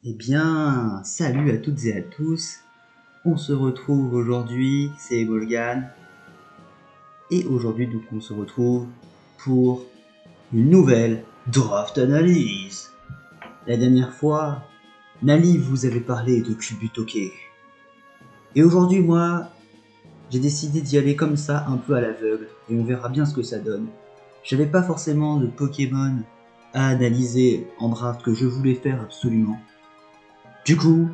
Eh bien, salut à toutes et à tous. On se retrouve aujourd'hui, c'est Bolgan. Et aujourd'hui, donc, on se retrouve pour une nouvelle draft analyse. La dernière fois, Nali vous avait parlé de Kubutoke. Et aujourd'hui, moi, j'ai décidé d'y aller comme ça, un peu à l'aveugle. Et on verra bien ce que ça donne. J'avais pas forcément de Pokémon à analyser en draft que je voulais faire absolument. Du coup,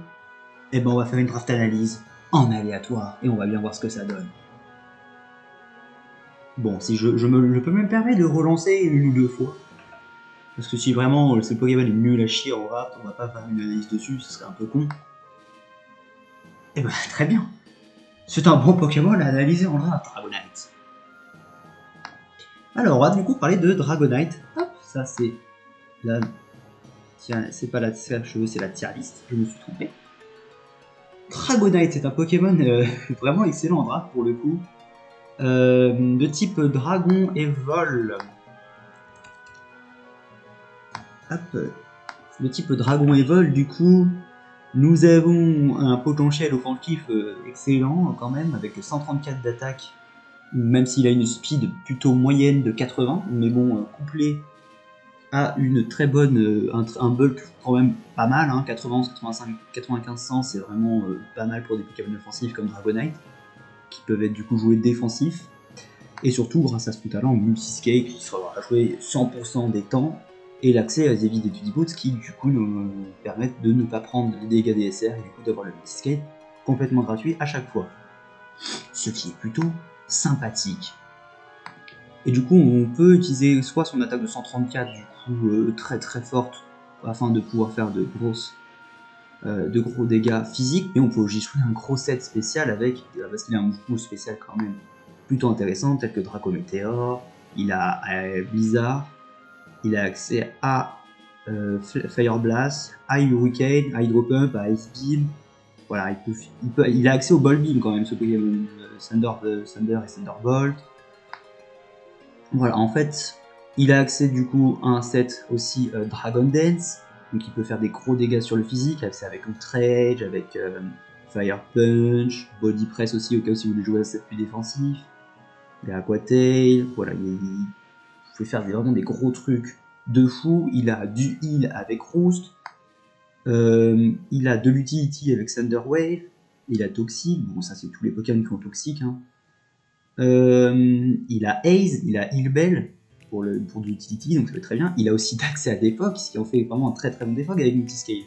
on va faire une draft analyse en aléatoire et on va bien voir ce que ça donne. Bon, si je peux me permettre de relancer une ou deux fois. Parce que si vraiment ce Pokémon est nul à chier en draft, on va pas faire une analyse dessus, ce serait un peu con. Et bah très bien. C'est un bon Pokémon à analyser en draft, Dragonite. Alors, on va du coup parler de Dragonite. Hop, ça c'est la... Tiens, c'est pas la tier cheveux, c'est la tier list, je me suis trompé. Dragonite, c'est un Pokémon vraiment excellent en draft pour le coup. De type dragon et vol. Hop. De type dragon et vol, du coup, nous avons un potentiel offensif excellent quand même, avec 134 d'attaque, même s'il a une speed plutôt moyenne de 80, mais bon, couplé à une très bonne, un bulk quand même pas mal, hein, 91, 85, 95, 100, c'est vraiment pas mal pour des Pokémon offensifs comme Dragonite, qui peuvent être du coup joués défensifs. Et surtout grâce à son talent multiscale qui sera joué 100% des temps, et l'accès à des vies d'études boots qui du coup nous permettent de ne pas prendre les dégâts DSR et du coup d'avoir le multiscale complètement gratuit à chaque fois. Ce qui est plutôt sympathique. Et du coup on peut utiliser soit son attaque de 134 du coup très très forte afin de pouvoir faire de gros dégâts physiques, mais on peut aussi jouer un gros set spécial avec, parce qu'il a un mouvement spécial quand même plutôt intéressant, tel que Draco Meteor, il a Blizzard, il a accès à Fire Blast, à Hurricane, à Hydro Pump, à Ice Beam. Voilà, il a accès au Ball Beam quand même, ce Pokémon, Thunder et Thunderbolt. Voilà, en fait, il a accès du coup à un set aussi Dragon Dance, donc il peut faire des gros dégâts sur le physique, accès avec Outrage, avec Fire Punch, Body Press aussi, au cas où si vous voulez jouer un set plus défensif. Il a Aqua Tail, voilà, il peut faire vraiment des gros trucs de fou. Il a du heal avec Roost, il a de l'utility avec Thunder Wave, il a Toxic, bon ça c'est tous les Pokémon qui sont toxiques, hein. Il a Haze, il a Heal Bell pour de l'utility, donc ça va très bien. Il a aussi d'accès à Defog, ce qui en fait vraiment un très très bon Defog avec Multiscale.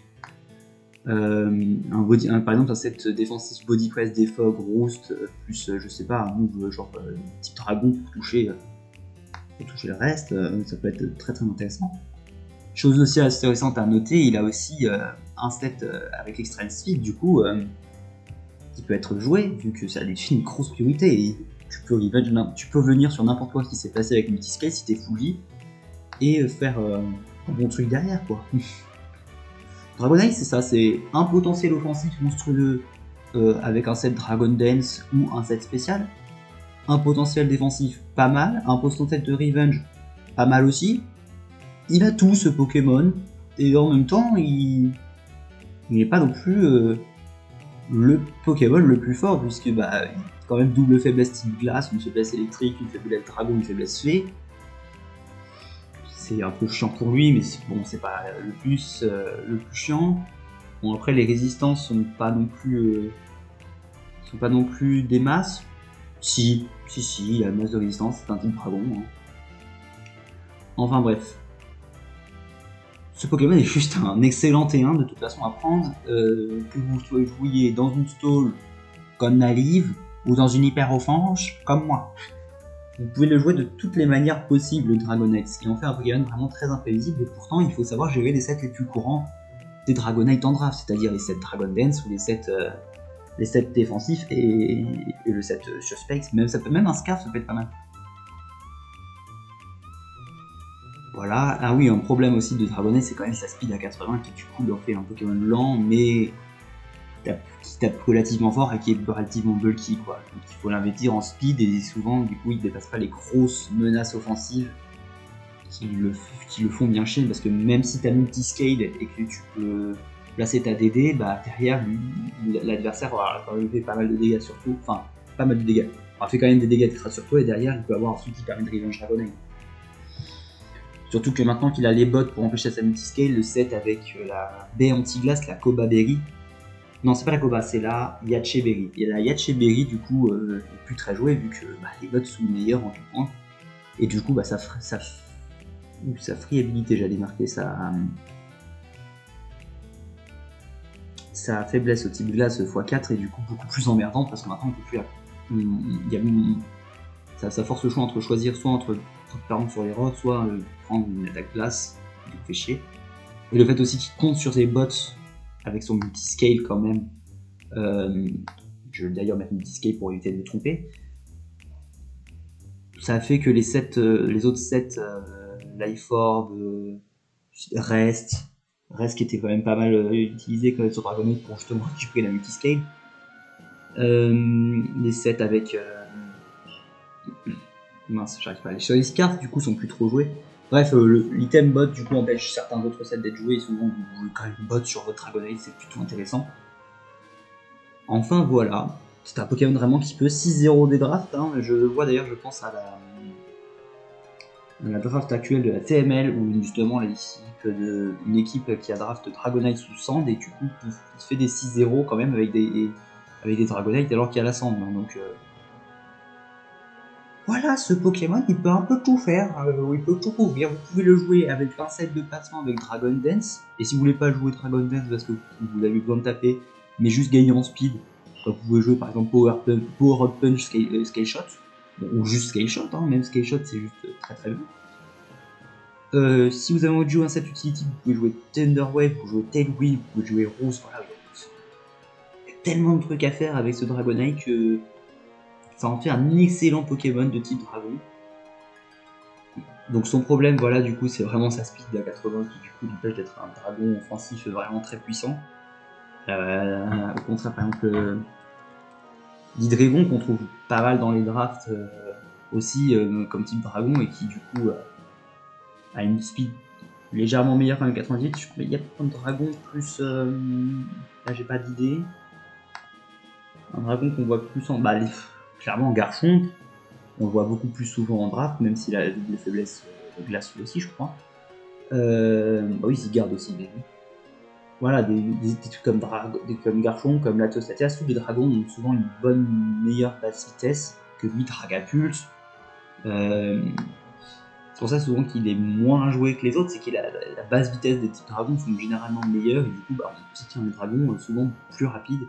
Par exemple un set défensif Body Press, Defog, Roost, plus je sais pas, un move genre type dragon pour toucher le reste, ça peut être très très intéressant. Chose aussi assez intéressante à noter, il a aussi un set avec Extreme Speed du coup qui peut être joué, vu que ça a une grosse priorité, et tu peux venir sur n'importe quoi qui s'est passé avec Multiscale si t'es full vie, et faire un bon truc derrière quoi. Dragonite c'est ça, c'est un potentiel offensif monstrueux avec un set Dragon Dance ou un set spécial, un potentiel défensif pas mal, un potentiel de Revenge pas mal aussi. Il a tout ce Pokémon, et en même temps il n'est pas non plus le Pokémon le plus fort, puisque il a quand même double faiblesse type glace, une faiblesse électrique, une faiblesse dragon, une faiblesse fée. C'est un peu chiant pour lui, mais bon, c'est pas le plus chiant. Bon, après les résistances sont pas non plus des masses. Si, il y a une masse de résistance, c'est un type dragon, hein. Enfin bref. Ce Pokémon est juste un excellent T1 de toute façon à prendre, que vous jouiez dans une stall comme Nalive ou dans une hyper offense comme moi. Vous pouvez le jouer de toutes les manières possibles, le Dragonite, ce qui en fait un Pokémon vraiment très imprévisible, et pourtant il faut savoir gérer les sets les plus courants des Dragonite en draft, c'est-à-dire les sets Dragon Dance ou les sets défensifs et le set Suspect, même un Scarf ça peut être pas mal. Voilà, ah oui, un problème aussi de Dragonite, c'est quand même sa speed à 80 qui du coup lui en fait un Pokémon lent, mais qui tape relativement fort et qui est relativement bulky quoi. Donc il faut l'investir en speed et souvent du coup il dépasse pas les grosses menaces offensives qui le font bien chier, parce que même si t'as multiscale et que tu peux placer ta DD, bah derrière l'adversaire aura fait pas mal de dégâts sur toi, enfin pas mal de dégâts. Il fait quand même des dégâts de crasse sur toi et derrière il peut avoir un truc qui permet de Revenge Dragonite. Surtout que maintenant qu'il a les bots pour empêcher sa multiscale, le set avec la baie anti-glace, la Koba Berry. Non, c'est pas la Koba, c'est la Yache Berry. Et la Yache Berry, du coup, n'est plus très jouée vu que les bots sont meilleurs en tout point. Et du coup, bah, sa friabilité, j'allais marquer sa faiblesse au type glace x4 est du coup beaucoup plus emmerdante parce que maintenant on peut plus. Ça force le choix entre choisir soit entre par exemple sur les rods, soit prendre une attaque glace, qui fait chier. Et le fait aussi qu'il compte sur ses bots avec son multiscale quand même. Je vais d'ailleurs mettre multiscale pour éviter de me tromper. Ça a fait que les autres sets, Life Orb, Rest qui était quand même pas mal utilisé quand même sur Dragonite pour justement récupérer la multiscale. Les sets avec mince, j'arrive pas à aller sur les cartes, du coup sont plus trop joués. Bref, l'item bot du coup empêche certains autres sets d'être joués et souvent vous jouez quand même bot sur votre Dragonite, c'est plutôt intéressant. Enfin voilà, c'est un Pokémon vraiment qui peut 6-0 des drafts, hein. Je vois d'ailleurs, je pense à la draft actuelle de la TML où justement une équipe qui a draft Dragonite sous Sand et du coup il fait des 6-0 quand même avec des Dragonites alors qu'il y a la Sand, donc voilà, ce Pokémon, il peut un peu tout faire, il peut tout couvrir. Vous pouvez le jouer avec un set de placement avec Dragon Dance, et si vous voulez pas jouer Dragon Dance parce que vous avez besoin de taper, mais juste gagner en speed, vous pouvez jouer par exemple Power Up Punch Scale Shot, ou juste Scale Shot, hein, même Scale Shot c'est juste très très bien. Si vous avez envie de jouer un set utility, vous pouvez jouer Thunder Wave, vous pouvez jouer Tail Whip, vous pouvez jouer Rose, voilà. Il y a tellement de trucs à faire avec ce Dragonite que ça en fait un excellent Pokémon de type dragon. Donc son problème, voilà, du coup, c'est vraiment sa speed à 80 qui du coup l'empêche d'être un dragon offensif vraiment très puissant. Au contraire, par exemple, l'Hydreigon qu'on trouve pas mal dans les drafts aussi comme type dragon et qui du coup a une speed légèrement meilleure quand même 98. Je crois qu'il y a pas de dragon plus... là j'ai pas d'idée. Un dragon qu'on voit plus en... Bah, clairement Garchomp, on le voit beaucoup plus souvent en draft, même s'il a la double faiblesse glace aussi, je crois. Bah oui, Zygarde aussi, mais voilà, des trucs comme Garchomp, comme Latios Latias, tous les dragons ont souvent une meilleure basse vitesse que lui, Dragapult. C'est pour ça souvent qu'il est moins joué que les autres, c'est que la basse vitesse des types dragons sont généralement meilleures, et du coup, bah, on obtient des dragons souvent plus rapides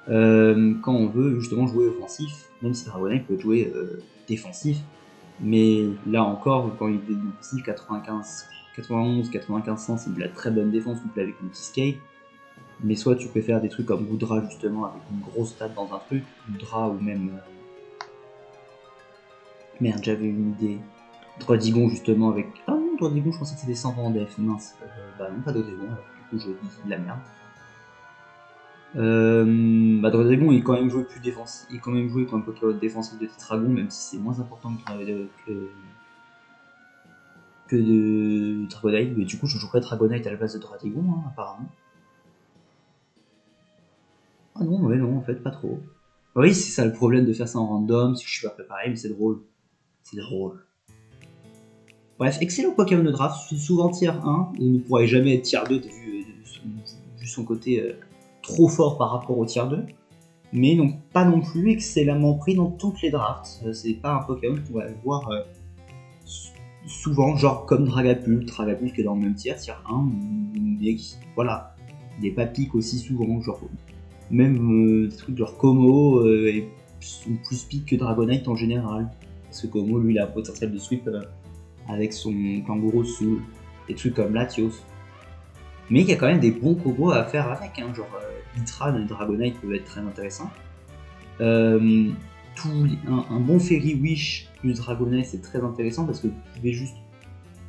quand on veut justement jouer offensif, même si Dragonite peut jouer défensif. Mais là encore, quand il est défensif, 91, 95 100, c'est de la très bonne défense couplée avec une multiscale. Mais soit tu peux faire des trucs comme Goodra justement avec une grosse stat dans un truc, Goodra ou même... Merde, j'avais une idée. Drodigon justement avec... Ah non, Drodigon je pensais que c'était 100 en def, mince. Bah non, pas Drodigon, du coup je dis de la merde. Drodigon il est quand même joué plus défensif, il est quand même joué comme Pokémon défensif de Tetragon, même si c'est moins important que de Dragonite, mais du coup je jouerais Dragonite à la place de Drodigon, hein, apparemment. Ah non, ouais, non, en fait, pas trop. Oui, c'est ça le problème de faire ça en random, c'est que je suis pas préparé, mais c'est drôle. C'est drôle. Bref, excellent Pokémon de draft, souvent tier 1, il ne pourrait jamais être tier 2 vu son côté trop fort par rapport au tier 2. Mais donc pas non plus excellemment pris dans toutes les drafts. C'est pas un Pokémon qu'on va voir souvent, genre comme Dragapult qui est dans le même tier 1, mais voilà, des Papiques aussi souvent, genre même des trucs genre Como sont plus piques que Dragonite en général. Parce que Como, lui, il a un potentiel de sweep avec son Kangourou Soul, des trucs comme Latios. Mais il y a quand même des bons combos à faire avec, hein, genre Itran et Dragonite peuvent être très intéressants. Un bon Fairy Wish plus Dragonite c'est très intéressant parce que vous pouvez juste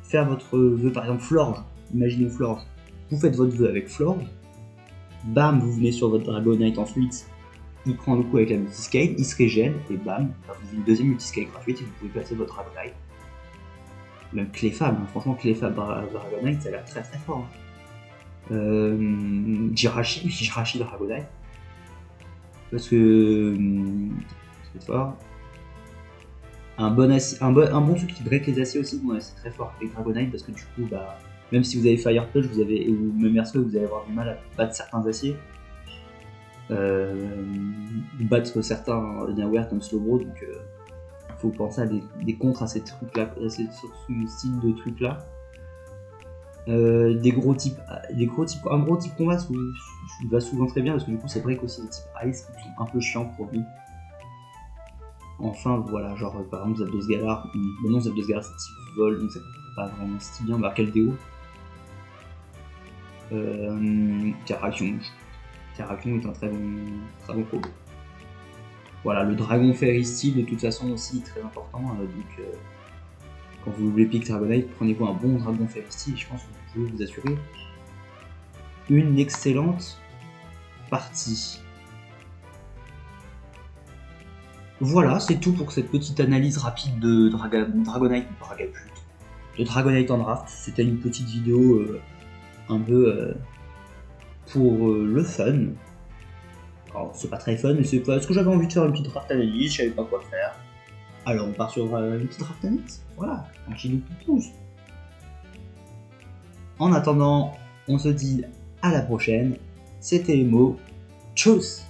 faire votre vœu, par exemple Florge, imaginez Florge, vous faites votre vœu avec Florge, bam, vous venez sur votre Dragonite ensuite, il prend le coup avec la multiscale, il se régène et bam, vous avez une deuxième multiscale gratuite et vous pouvez placer votre Dragonite. Même Clefable, hein, franchement Clefable Dragonite ça a l'air très très fort. Hein. Jirachi Dragonite. Parce que c'est fort. Un bon truc qui break les aciers aussi, bon, c'est très fort avec Dragonite parce que du coup, bah, même si vous avez Fire Punch, ou même Earthquake, vous allez avoir du mal à battre certains aciers. Battre certains Nowhere comme Slowbro, donc faut penser à des contres à ces trucs-là, à ce style de trucs-là. Un gros type combat va souvent très bien parce que du coup ça break aussi des types Ice qui sont un peu chiants pour lui. Enfin voilà, genre par exemple Zapdos Galar, non Zapdos Galar c'est type vol donc c'est pas vraiment si bien, bah Keldeo. Terrakion est un très bon combo. Voilà, le Dragon Fairy Steel de toute façon aussi très important, donc quand vous voulez pick Dragonite, prenez-vous un bon Dragon Fairy Steel et je pense que vous pouvez vous assurer une excellente partie. Voilà, c'est tout pour cette petite analyse rapide de Dragonite en draft. C'était une petite vidéo un peu pour le fun. Alors, c'est pas très fun, mais c'est parce que j'avais envie de faire une petite draft analyse, je savais pas quoi faire. Alors on part sur une petite draft analyse. Voilà, un qui nous propose. En attendant, on se dit à la prochaine. C'était les mots. Tchuss!